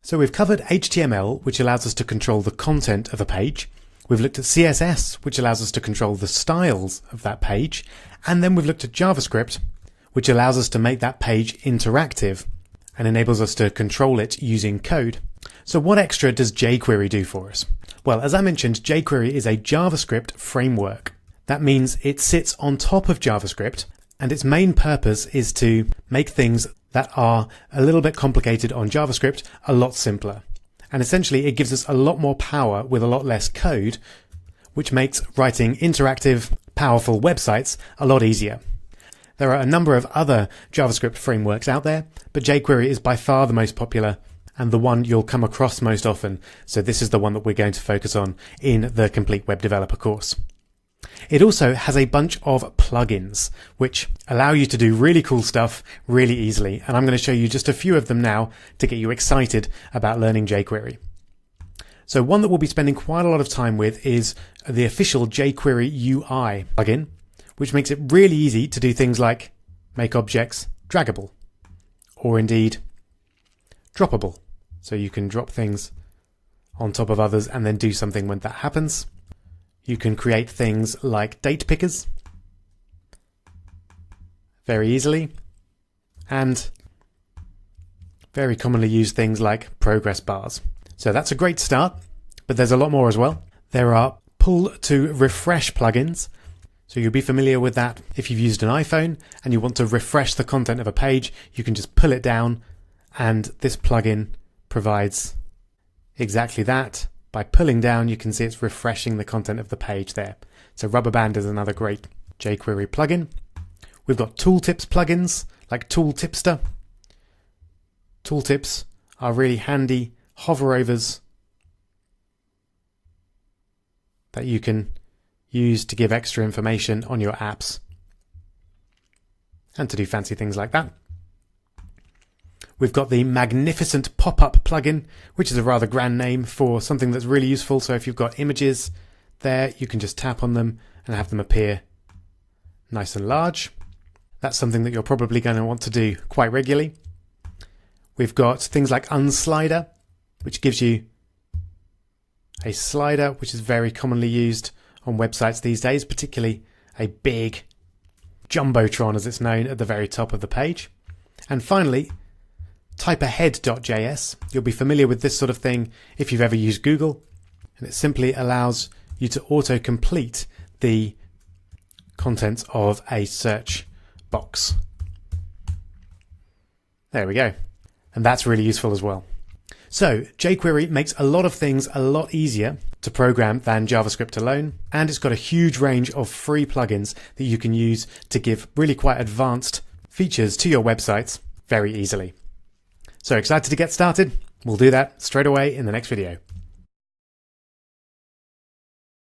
So we've covered HTML, which allows us to control the content of a page. We've looked at CSS, which allows us to control the styles of that page. And then we've looked at JavaScript, which allows us to make that page interactive and enables us to control it using code. So what extra does jQuery do for us? Well, as I mentioned, jQuery is a JavaScript framework. That means it sits on top of JavaScript, and its main purpose is to make things that are a little bit complicated on JavaScript a lot simpler. And essentially it gives us a lot more power with a lot less code, which makes writing interactive, powerful websites a lot easier. There are a number of other JavaScript frameworks out there, but jQuery is by far the most popular and the one you'll come across most often. So this is the one that we're going to focus on in the Complete Web Developer course. It also has a bunch of plugins which allow you to do really cool stuff really easily, and I'm going to show you just a few of them now to get you excited about learning jQuery. So one that we'll be spending quite a lot of time with is the official jQuery UI plugin, which makes it really easy to do things like make objects draggable, or indeed droppable. So you can drop things on top of others and then do something when that happens. You can create things like date pickers very easily, and very commonly used things like progress bars. So that's a great start, but there's a lot more as well. There are pull to refresh plugins. So you'll be familiar with that if you've used an iPhone and you want to refresh the content of a page. You can just pull it down, and this plugin provides exactly that. By pulling down, you can see it's refreshing the content of the page there. So Rubberband is another great jQuery plugin. We've got tooltips plugins like Tooltipster. Tooltips are really handy hoverovers that you can use to give extra information on your apps and to do fancy things like that. We've got the Magnificent Pop-Up plugin, which is a rather grand name for something that's really useful. So if you've got images there, you can just tap on them and have them appear nice and large. That's something that you're probably going to want to do quite regularly. We've got things like Unslider, which gives you a slider, which is very commonly used on websites these days, particularly a big jumbotron, as it's known, at the very top of the page. And finally, typeahead.js. You'll be familiar with this sort of thing if you've ever used Google, and it simply allows you to auto-complete the contents of a search box. There we go. And that's really useful as well. So jQuery makes a lot of things a lot easier to program than JavaScript alone, and it's got a huge range of free plugins that you can use to give really quite advanced features to your websites very easily. So excited to get started? We'll do that straight away in the next video.